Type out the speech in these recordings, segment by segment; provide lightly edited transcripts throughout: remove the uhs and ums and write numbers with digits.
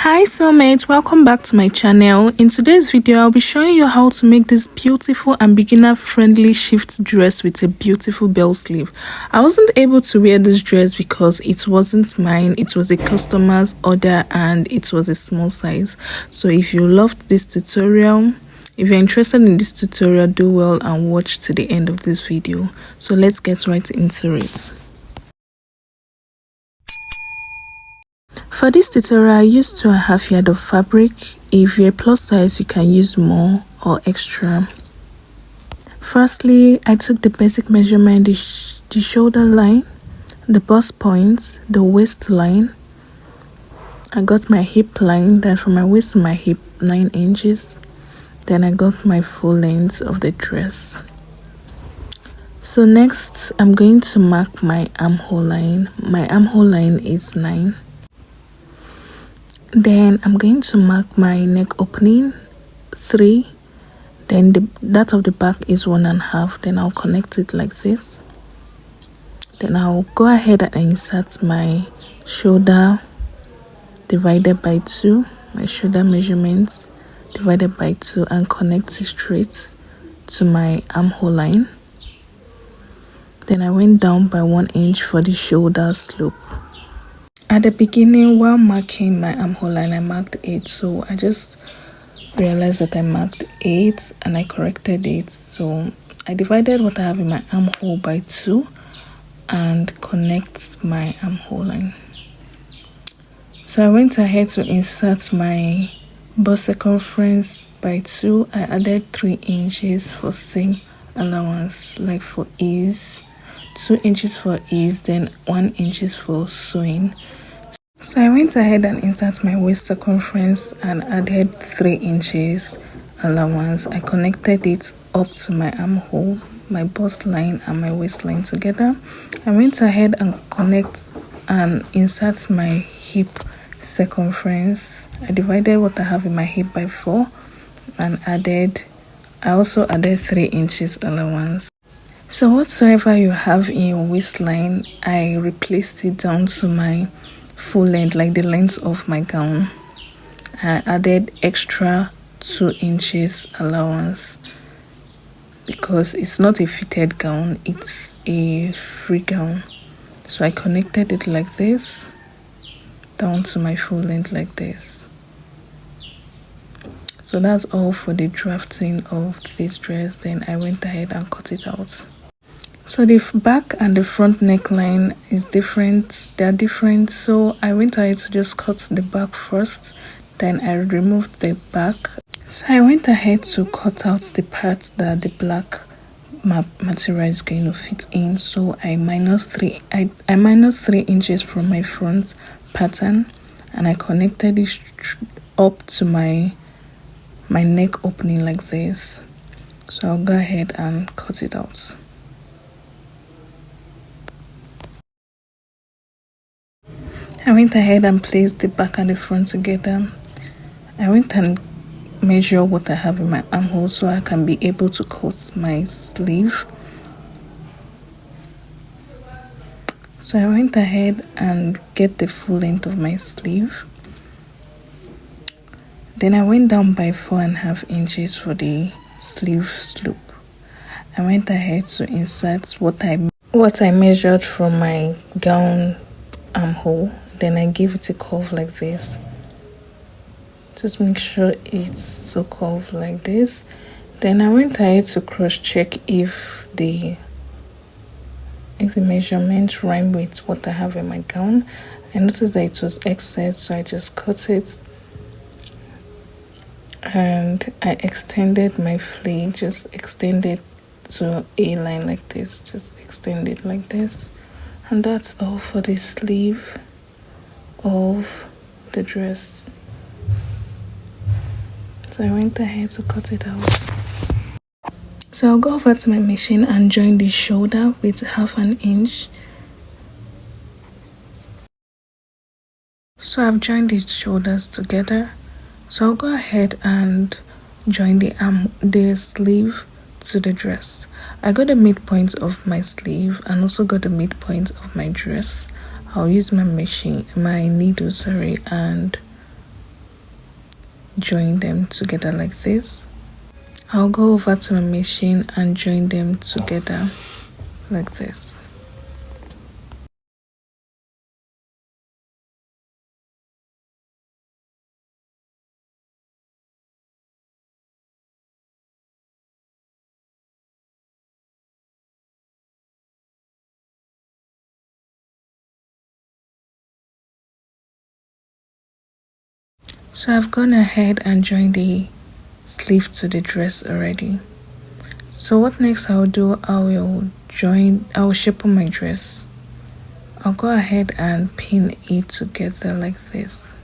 Hi soulmates, welcome back to my channel. In today's video I'll be showing you how to make this beautiful and beginner friendly shift dress with a beautiful bell sleeve. I wasn't able to wear this dress because it wasn't mine, it was a customer's order and it was a small size. So if you loved this tutorial, if you're interested in this tutorial, do well and watch to the end of this video. So let's get right into it. For this tutorial, I used 2.5 yards of fabric. If you're a plus size, you can use more or extra. Firstly, I took the basic measurement, the shoulder line, the bust points, the waist line. I got my hip line, then from my waist to my hip 9 inches. Then I got my full length of the dress. So next, I'm going to mark my armhole line. My armhole line is 9. Then I'm going to mark my neck opening 3. Then that of the back is 1.5. Then I'll connect it like this. Then I'll go ahead and insert my shoulder divided by 2, my shoulder measurements divided by 2, and connect it straight to my armhole line. Then I went down by 1 inch for the shoulder slope. At the beginning, while marking my armhole line, I marked 8, so I just realized that I marked 8 and I corrected it. So I divided what I have in my armhole by 2 and connect my armhole line. So I went ahead to insert my bust circumference by 2. I added 3 inches for seam allowance, like for ease, 2 inches for ease, then 1 inch for sewing. So I went ahead and insert my waist circumference and added 3 inches allowance. I connected it up to my armhole, my bust line and my waistline together. I went ahead and connect and insert my hip circumference. I divided what I have in my hip by 4 and I also added 3 inches allowance. So whatsoever you have in your waistline, I replaced it down to my full length, like the length of my gown. I added extra 2 inches allowance because it's not a fitted gown, it's a free gown. So I connected it like this down to my full length like this. So that's all for the drafting of this dress. Then I went ahead and cut it out. So the back and the front neckline is different, they're different, so I went ahead to just cut the back first, then I removed the back. So I went ahead to cut out the part that the black material is going to fit in. So I minus 3 inches from my front pattern and I connected it up to my neck opening like this. So I'll go ahead and cut it out. I went ahead and placed the back and the front together. I went and measured what I have in my armhole so I can be able to cut my sleeve. So I went ahead and get the full length of my sleeve. Then I went down by 4.5 inches for the sleeve slope. I went ahead to insert what I measured from my gown armhole. Then I give it a curve like this. Just make sure it's so curved like this. Then I went ahead to cross check if the measurement rhyme with what I have in my gown. I noticed that it was excess, so I just cut it. And I extended my fleece, just extend it to a line like this. Just extend it like this. And that's all for the sleeve of the dress. So I went ahead to cut it out. So I'll go over to my machine and join the shoulder with 0.5 inch. So I've joined these shoulders together. So I'll go ahead and join the sleeve to the dress. I got the midpoint of my sleeve and also got the midpoint of my dress. I'll use my needle and join them together like this. I'll go over to my machine and join them together like this. So I've gone ahead and joined the sleeve to the dress already. So what next I'll do, I'll shape my dress. I'll go ahead and pin it together like this.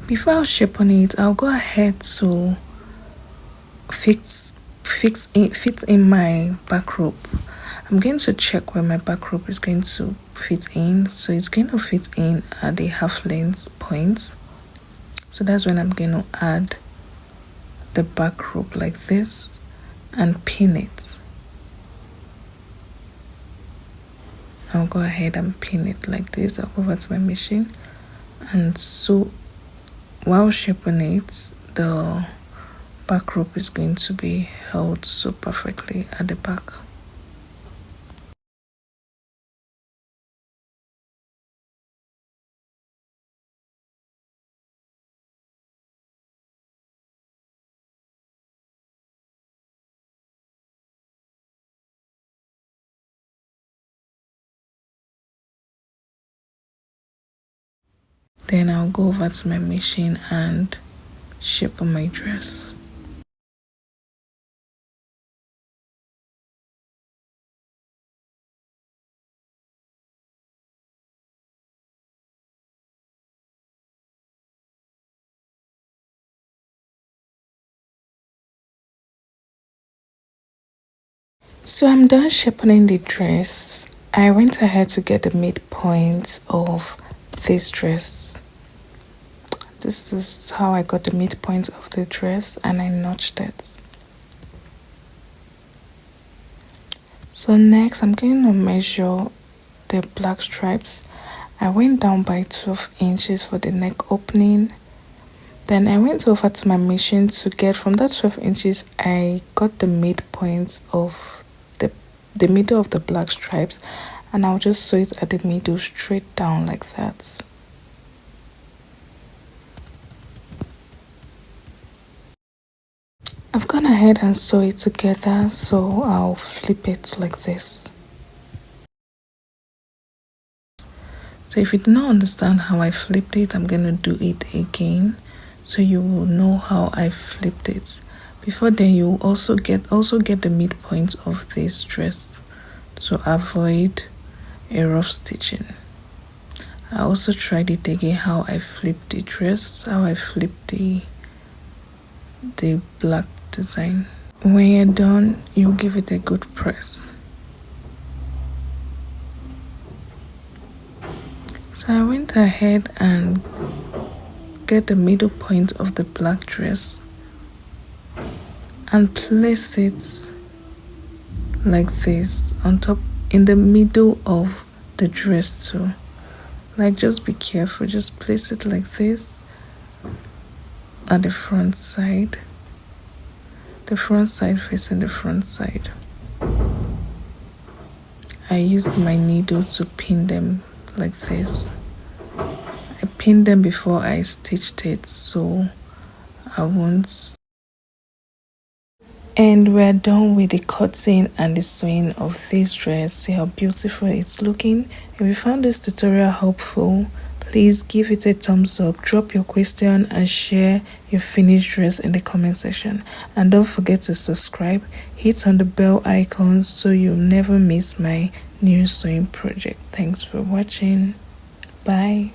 Before I shape on it, I'll go ahead to fit in my back rope. I'm going to check where my back rope is going to fit in. So it's going to fit in at the half length points. So that's when I'm going to add the back rope like this and pin it. I'll go ahead and pin it like this. I'll go over to my machine, and so while shaping it, the back rope is going to be held so perfectly at the back. Then I'll go over to my machine and shape on my dress. So I'm done shaping the dress. I went ahead to get the midpoint of this dress. This is how I got the midpoint of the dress, and I notched it. So next I'm going to measure the black stripes. I went down by 12 inches for the neck opening. Then I went over to my machine to get from that 12 inches, I got the midpoint of the middle of the black stripes, and I'll just sew it at the middle straight down like that. I've gone ahead and sew it together, so I'll flip it like this. So if you do not understand how I flipped it, I'm going to do it again so you will know how I flipped it. Before then, you will also get the midpoint of this dress to avoid a rough stitching. I also tried it again, how I flipped the dress, how I flipped the black design. When you're done, you give it a good press. So I went ahead and get the middle point of the black dress and place it like this on top, in the middle of the dress too. Like, just be careful, just place it like this at the front side facing the front side. I used my needle to pin them like this. I pinned them before I stitched it so I won't. And we're done with the cutting and the sewing of this dress. See how beautiful it's looking. If you found this tutorial helpful, Please give it a thumbs up, drop your question and share your finished dress in the comment section. And don't forget to subscribe, hit on the bell icon so you'll never miss my new sewing project. Thanks for watching. Bye.